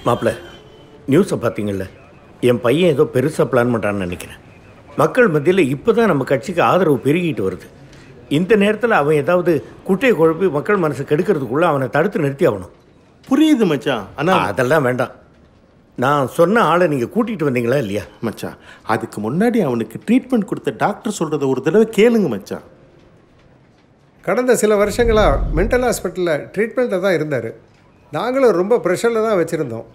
மாப்பிள்ள நியூஸை பார்த்தீங்கல்ல, என் பையன் ஏதோ பெருசாக பிளான் பண்ணுறான்னு நினைக்கிறேன். மக்கள் மத்தியில் இப்போ தான் நம்ம கட்சிக்கு ஆதரவு பெருகிட்டு வருது. இந்த நேரத்தில் அவன் ஏதாவது குட்டையை குழப்பி மக்கள் மனசை கெடுக்கிறதுக்குள்ளே அவனை தடுத்து நிறுத்தி ஆகணும். புரியுது மச்சான். ஆனால் அதெல்லாம் வேண்டாம். நான் சொன்ன ஆளை நீங்கள் கூட்டிகிட்டு வந்தீங்களா இல்லையா? மச்சான், அதுக்கு முன்னாடி அவனுக்கு ட்ரீட்மெண்ட் கொடுத்த டாக்டர் சொல்கிறத ஒரு தடவை கேளுங்க மச்சான். கடந்த சில வருஷங்களாக மென்டல் ஹாஸ்பிட்டலில் ட்ரீட்மெண்ட்டில் தான் இருந்தார். நாங்களும் ரொம்ப ப்ரெஷரில் தான் வச்சுருந்தோம்.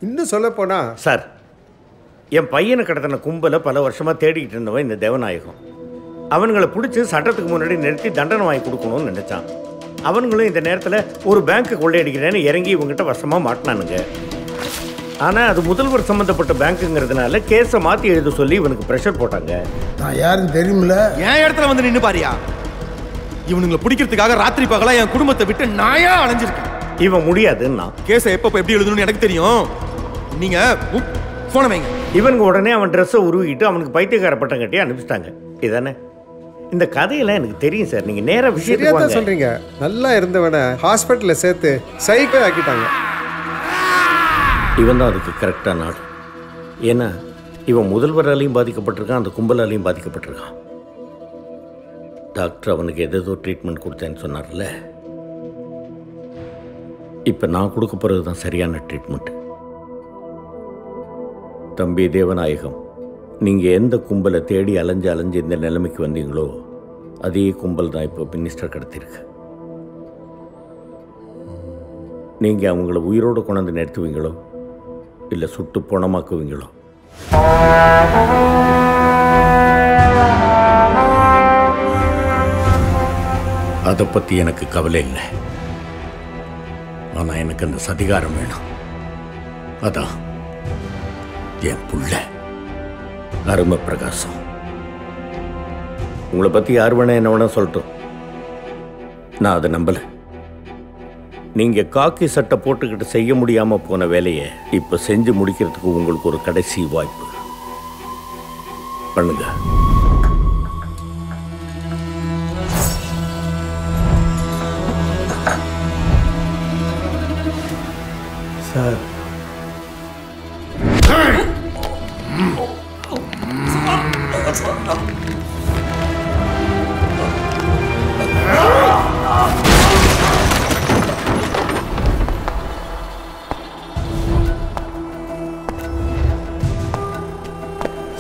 இன்னும் சொல்லப்போனால் சார், என் பையனை கடத்தின கும்பலை பல வருஷமாக தேடிக்கிட்டு இருந்தவன் இந்த தேவநாயகம். அவனுங்களை பிடிச்சி சட்டத்துக்கு முன்னாடி நிறுத்தி தண்டனை வாங்கி கொடுக்கணும்னு நினச்சான். அவனுங்களும் இந்த நேரத்தில் ஒரு பேங்க்கு கொள்ளையடிக்கிறேன்னு இறங்கி இவங்ககிட்ட வசமாக மாட்டினானுங்க. ஆனால் அது முதல்வர் சம்மந்தப்பட்ட பேங்க்குங்கிறதுனால கேஸை மாற்றி எழுத சொல்லி இவனுக்கு ப்ரெஷர் போட்டாங்க. நான் யாருன்னு தெரியுமில்ல? என் இடத்துல வந்து நின்று பாரியா. இவனுங்களை பிடிக்கிறதுக்காக ராத்திரி பகலா என் குடும்பத்தை விட்டு நாயா அலைஞ்சிருக்கேன். இவன் முடியாதுன்னா கேஸை எப்போ எப்படி எழுதணும்னு எனக்கு தெரியும். நீங்க போன வைங்க. இவனுக்கு உடனே அவன் ட்ரெஸ்ஸை உருவிக்கிட்டு அவனுக்கு பைத்தியக்கார பட்டம் கட்டி அனுப்பிச்சிட்டாங்க. இதானே இந்த கதையெல்லாம் எனக்கு தெரியும் சார். நீங்கள் நேராக சரியாக தான் விஷயத்தை சொல்கிறீங்க. நல்லா இருந்தவனை ஹாஸ்பிட்டலில் சேர்த்து சைக்கோ ஆக்கிட்டாங்க. இவன் தான் அதுக்கு கரெக்டான ஆள். ஏன்னா இவன் முதல்வராலையும் பாதிக்கப்பட்டிருக்கான், அந்த கும்பலாலையும் பாதிக்கப்பட்டிருக்கான். டாக்டர் அவனுக்கு எதோ ட்ரீட்மெண்ட் கொடுத்தேன்னு சொன்னார்ல, இப்போ நான் கொடுக்க போகிறது தான் சரியான ட்ரீட்மெண்ட். தம்பி தேவநாயகம், நீங்கள் எந்த கும்பலை தேடி அலைஞ்சு இந்த நிலைமைக்கு வந்தீங்களோ அதே கும்பல் தான் இப்போ மினிஸ்டர் கடத்திருக்கு. நீங்கள் அவங்கள உயிரோடு கொண்டாந்து நிறுத்துவீங்களோ இல்லை சுட்டு பணமாக்குவீங்களோ? அதை பற்றி எனக்கு கவலை இல்லை. ஆனால் எனக்கு அந்த சதிகாரம் வேணும். அதான் என் புள்ள அருமை பிரகாசம். உங்களை பற்றி யார் வேணா என்ன வேணா சொல்லட்டும், நான் அதை நம்பலை. நீங்கள் காக்கி சட்டை போட்டுக்கிட்டு செய்ய முடியாமல் போன வேலையை இப்போ செஞ்சு முடிக்கிறதுக்கு உங்களுக்கு ஒரு கடைசி வாய்ப்பு. பண்ணுங்க. சார்,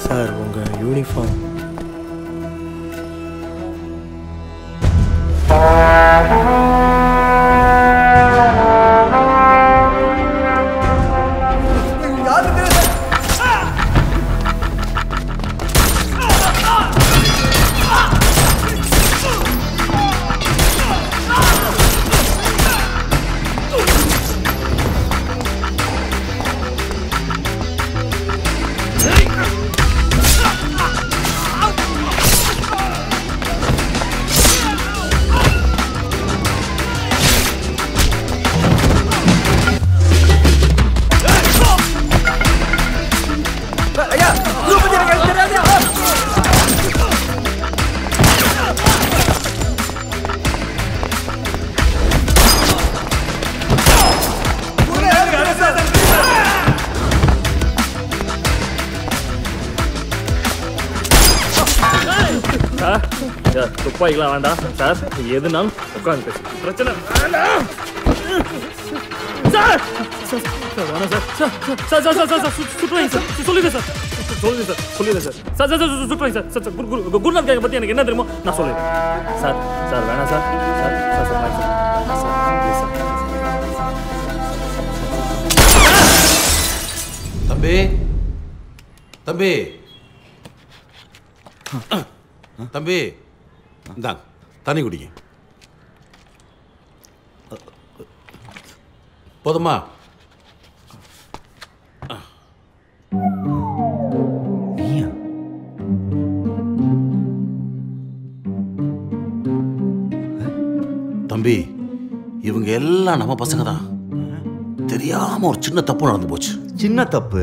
சார் உங்கள் யூனிஃபார்ம். துப்பாக்கிலாம் வேண்டாம் சார், எதுனாலும் உட்காந்து பேசு, பிரச்சனை வேண்டாம் சார். வேணாம் sir. Sir sir sir sir sir சுற்றுவாங்க சார். சொல்லுங்க சார், சொல்லுங்க சார், சொல்லுங்க சார். சார் சார் சார் சுற்றுவாங்க சார். சார் குருநாத் கேங்க பற்றி எனக்கு என்ன தெரியுமோ நான் சொல்லுறேன் சார். சார் வேணாம் சார். சார் சார் சொல்லுங்க சார். தம்பி தம்பி தம்பி, இந்தாங்க தண்ணி குடிங்க. போதுமா? தம்பி, இவங்க எல்லாம் நம்ம பசங்க தான். தெரியாம ஒரு சின்ன தப்பு நடந்து போச்சு. சின்ன தப்பு?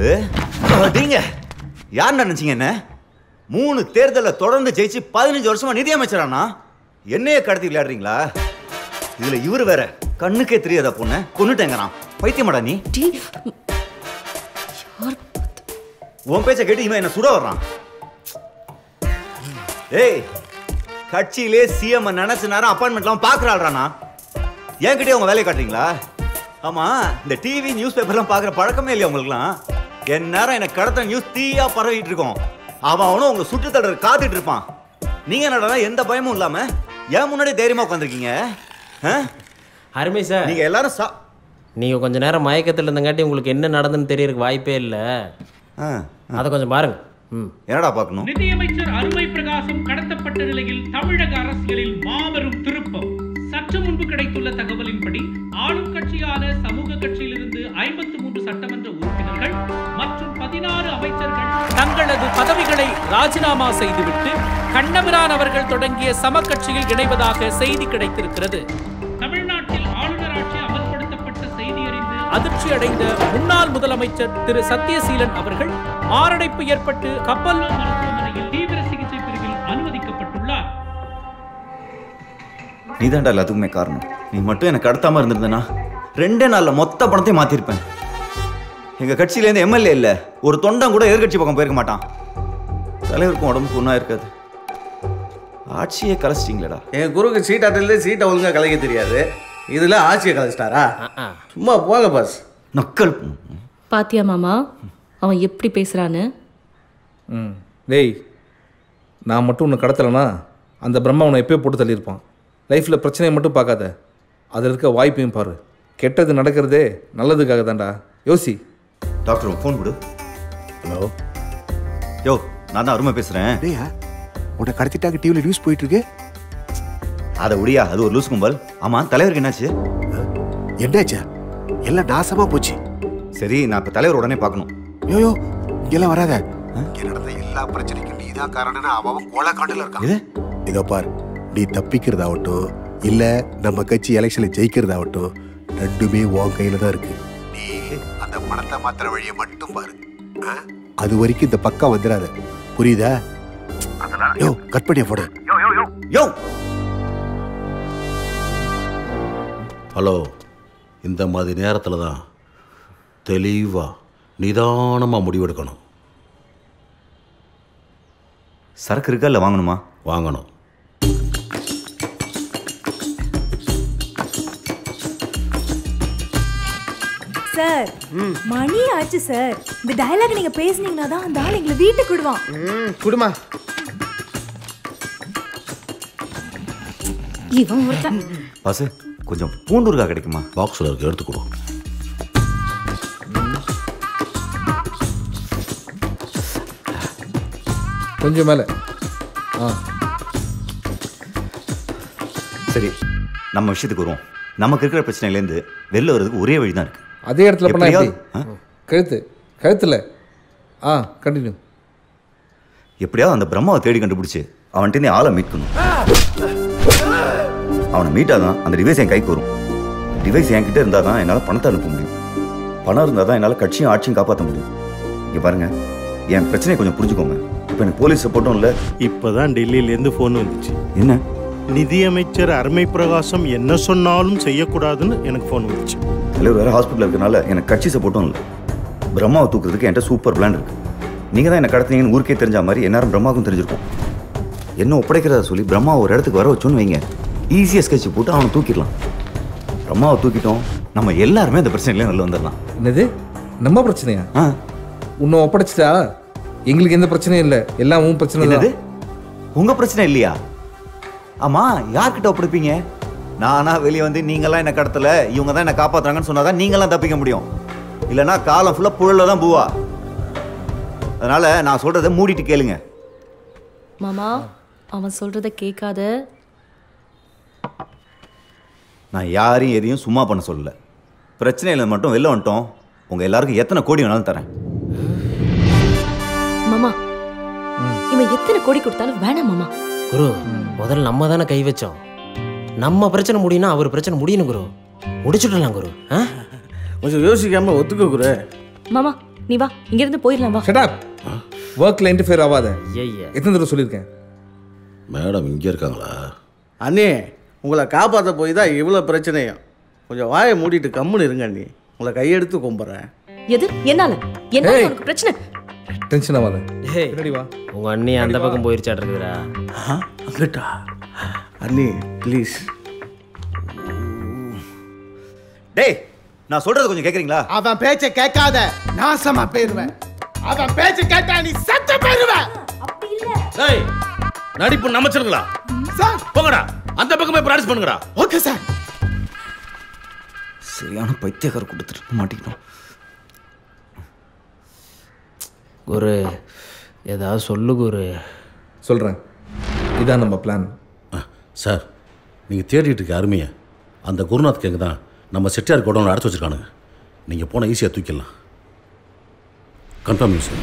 நீங்க யார் நினைச்சீங்க? என்ன 3 தேர்தலில் தொடர்ந்து ஜெயிச்சு 15 வருஷமா நிதியமைச்சரானா என்னையே கடத்தி விளையாடுறீங்களா? இதுல இவரு வேற கண்ணுக்கே தெரியாத பொண்ணு கொன்னுட்டேங்கிறான். பைத்தியமாடா நீ? உன் பேச்ச கேட்டு இவன் என்ன சுட வர்றான். ஏய், கட்சியிலே சிஎம் நினைச்ச நேரம் அப்பாயின்மெண்ட்லாம் பாக்குறாள்றானா? என்கிட்டயே உங்க வேலையை காட்டுறீங்களா? ஆமா, இந்த டிவி நியூஸ் பேப்பர்லாம் பாக்குற பழக்கமே இல்லையா உங்களுக்குலாம்? என் நேரம் எனக்கு கடத்த நியூஸ் தீயா பரவிட்டு இருக்கோம். அவனும் உங்க சுற்றுத்தடர் காத்துட்டு இருப்பான். நீங்க என்னடா எந்த பயமும் இல்லாம ஏன் முன்னாடி தைரியமா உட்காந்துருக்கீங்க? அருமை சார், நீங்க எல்லாரும் நீங்கள் கொஞ்ச நேரம் மயக்கத்தில் இருந்தங்காட்டி உங்களுக்கு என்ன நடந்துன்னு தெரியறதுக்கு வாய்ப்பே இல்லை. அதை கொஞ்சம் பாருங்க. என்னடா பார்க்கணும்? நிதியமைச்சர் அருமை பிரகாசம் கடத்தப்பட்ட நிலையில் தமிழக அரசியலில் மாபெரும் திருப்பம். சற்று முன்பு கிடைத்துள்ள தகவலின்படி ஆளும் கட்சியான சமூக கட்சியிலிருந்து 53 சட்டமன்ற உறுப்பினர்கள் மற்றும் 16 அமைச்சர்கள் தங்களது பதவிகளை ராஜினாமா செய்துவிட்டு கண்ணபிரான் அவர்கள் தொடங்கிய சம கட்சியில் இணைவதாக செய்தி கிடைத்திருக்கிறது. தமிழ்நாட்டில் ஆளுநர் ஆட்சி அமல்படுத்தப்பட்ட செய்தி அறிந்து அதிர்ச்சி அடைந்த முன்னாள் முதலமைச்சர் திரு சத்யசீலன் அவர்கள் மாரடைப்பு ஏற்பட்டு கப்பல் மருத்துவமனையில் தீவிர சிகிச்சை பிரிவில் அனுமதிக்கப்பட்டுள்ளார். நீதான்டா எல்லாத்துக்குமே காரணம். நீ மட்டும் எனக்கு கடத்தாம இருந்திருந்தனா 2 நாள்ல மொத்த பணத்தையும் மாத்திருப்பேன். எங்க கட்சியில இருந்து எம்எல்ஏ இல்ல, ஒரு தொண்டம் கூட எதிர்கட்சி பக்கம் போயிருக்க மாட்டான். தலைவருக்கும் உடம்புக்கு ஒன்றா இருக்காது. ஆட்சியை கலைச்சிட்டீங்களா? என் குருக்கு சீட்டாட்டிலே சீட்டை ஒழுங்காக கலைக்க தெரியாது, இதில் ஆட்சியை கலைச்சிட்டாரா? சும்மா போங்க பாஸ். நக்கல். பாத்தியா மாமா அவன் எப்படி பேசுறான்னு? டேய், நான் மட்டும் உன்னை கடத்தலைன்னா அந்த பிரம்மா உன்னை எப்பயோ போட்டு தள்ளியிருப்பான். லைஃப்பில் பிரச்சனையை மட்டும் பார்க்காத, அதில் இருக்க வாய்ப்பையும் பாரு. கெட்டது நடக்கிறதே நல்லதுக்காக தான்டா. யோசி. டாக்டர் ஃபோன் கொடு. ஹலோ, யோ, நான் தான் அருமை பேசுகிறேன். உன்னை கடத்திட்டாங்க, டிவியில் நியூஸ் போயிட்டு இருக்கு. அதை ஒடியா, அது ஒரு லூஸ் கும்பல். ஆமாம், தலைவருக்கு என்னாச்சு? என்னாச்சா? எல்லாம் நாசமாக போச்சு. சரி, நான் இப்போ தலைவர் உடனே பார்க்கணும். யோயோ, இங்கெல்லாம் வராத. இங்கே நடந்த எல்லா பிரச்சனைக்கும் நீ தான் காரணம்னு அவன் கோலா காண்டில் இருக்கான். இதோ பார், நீ தப்பிக்கிறதாகட்டும் இல்லை நம்ம கட்சி எலெக்ஷனில் ஜெயிக்கிறதாகட்டும், ரெண்டுமே உன் கையில் தான் இருக்கு. நீ அந்த பணத்தை மாத்திர வழியை மட்டும் பாரு. அது வரைக்கும் இந்த பக்கம் வந்துடாத, புரியுதா? யோ, கட் பண்ணியா போட. யோ, ஹலோ, இந்த மாதிரி நேரத்தில் தான் தெளிவாக நிதானமாக முடிவெடுக்கணும். சரக்கு இருக்கா இல்லை வாங்கணுமா? வாங்கணும். சார், மணி ஆச்சு சார். இந்த டயலாக் நீங்க பேசுனீங்கன்னா தான் அந்த ஆள் எங்களை வீட்டுக்கு விடுவான். குடுமா. இவன் ஒருத்தன். பாசு, கொஞ்சம் பூண்டூர்கா கிடைக்குமா? பாக்ஸில் இருக்கு, எடுத்து கொடு. கொஞ்சம் மேலே. சரி, நம்ம விஷயத்துக்கு வருவோம். நமக்கு இருக்கிற பிரச்சனையிலேருந்து வெளில வர்றதுக்கு ஒரே வழி தான் இருக்கு. அதே இடத்துல பண்ணா எப்படி? கழுத்தில். கண்டினியூ. எப்படியாவது அந்த பிரம்மாவை தேடி கண்டுபிடிச்சு அவன்கிட்ட ஆளை மீட்கணும். அவனை மீட்டாதான் அந்த டிவைஸ் என் கைக்கு வரும். டிவைஸ் என்கிட்ட இருந்தால் தான் என்னால் பணத்தை அனுப்ப முடியும். பணம் இருந்தால் தான் என்னால் கட்சியும் ஆட்சியும் காப்பாற்ற முடியும். இங்கே பாருங்க, என் பிரச்சனையை கொஞ்சம் புரிஞ்சுக்கோங்க. இப்போ எனக்கு போலீஸ் சப்போர்ட்டும் இல்லை. இப்போ தான் டெல்லியிலேருந்து ஃபோன் வந்துச்சு. என்ன? நிதியமைச்சர் அருமை பிரகாசம் என்ன சொன்னாலும் செய்யக்கூடாதுன்னு எனக்கு ஃபோன் வந்துச்சு. தலைவர் வேறு ஹாஸ்பிட்டலில் இருக்கனால எனக்கு கட்சி சப்போர்ட்டும் இல்லை. பிரம்மாவை தூக்குறதுக்கு என்கிட்ட சூப்பர் பிளான் இருக்குது. நீங்கள் தான் என்னை கடத்தினீங்கன்னு ஊருக்கே தெரிஞ்ச மாதிரி எல்லாரும் பிரம்மாவுக்கும் தெரிஞ்சிருக்கும். என்ன ஒப்படைக்கிறதா சொல்லி பிரம்மாவை ஒரு இடத்துக்கு வர வச்சோன்னு வைங்க, ஈஸியாக ஸ்கெட்ச் போட்டு அவனை தூக்கிடலாம். பிரம்மாவை தூக்கிட்டோம், நம்ம எல்லாருமே அந்த பிரச்சனையிலே நல்ல வந்துடலாம். என்னது நம்ம பிரச்சனையா? உன்னை ஒப்படைச்சிட்டா எங்களுக்கு எந்த பிரச்சனையும் இல்லை, எல்லாம் உன் பிரச்சனை. என்னது? உங்கள் பிரச்சனை இல்லையா? ஆமாம், யார்கிட்ட ஒப்படைப்பீங்க? நானா வெளியே வந்து நீங்களாம் என்ன கடத்தலை, இவங்க தான் என்னை காப்பாற்றுறாங்கன்னு சொன்னாதான் நீங்களாம் தப்பிக்க முடியும். இல்லைனா காலம் ஃபுல்லாக புழலில் தான் பூவா. அதனால் நான் சொல்கிறத மூடிட்டு கேளுங்க. மாமா, அவன் சொல்கிறத கேட்காத. நான் யாரையும் எதையும் சும்மா பண்ண சொல்லலை. பிரச்சனையில் மட்டும் வெளில வந்துட்டோம், உங்கள் எல்லாருக்கும் எத்தனை கோடி வேணாலும் தரேன். மாமா, இவன் எத்தனை கோடி கொடுத்தாலும் வேணாம் மாமா. குரு, முதல்ல நம்ம தானே கை வச்சோம். நம்ம பிரச்சனை முடியும்னா அவர் பிரச்சனை முடியணும் குரு. முடிச்சுடலாம் குரு. கொஞ்சம் யோசிக்காம ஒத்துக்க குரு. மாமா, நீ வா, இங்கிருந்து போயிடலாம் வா. Shut up. ஒர்க்கில் இன்டர்ஃபியர் ஆகாத. எத்தனை தடவை சொல்லியிருக்கேன்? மேடம் இங்கே இருக்காங்களா? அண்ணே, உங்களை காப்பாற்ற போய் தான் இவ்வளோ பிரச்சனையும். கொஞ்சம் வாயை மூடிட்டு கம்முன்னு இருங்க அண்ணி. உங்களை கையெடுத்து கும்பிட்றேன். எது என்னால என்ன உனக்கு பிரச்சனை? டென்ஷன் ஆகாத. என்னடி வா, உங்க அண்ணி அந்த பக்கம் போயிருச்சாட்டு இருக்குதுடா. அங்கட்டா அண்ணி ப்ளீஸ். டேய், நான் சொல்றது கொஞ்சம் கேக்குறீங்களா? அவன் பேச்ச கேட்காத, நாசமா போயிருவேன். அவன் பேச்ச கேட்டா நீ செத்து போயிருவ. அப்படி இல்ல. ஏய், நடிப்பு நமச்சிருங்களா சார்? போங்கடா, அந்த பக்கமே பிராக்டிஸ் பண்ணுங்கடா. Okay sir. சரியான பைத்தியக்கார கொடுத்துட்டு மாட்டிக்கணும். குரு, ஏதாவது சொல்லு குரு. சொல்கிறேன், இதான் நம்ம பிளான். சார், நீங்கள் தேடிட்டு இருக்க அருமையை அந்த குருநாத் கேங்க தான் நம்ம செட்டியார் கோடவுனில் அடைச்சி வச்சுருக்கானுங்க. நீங்கள் போனால் ஈஸியாக தூக்கிடலாம். Confirm sir.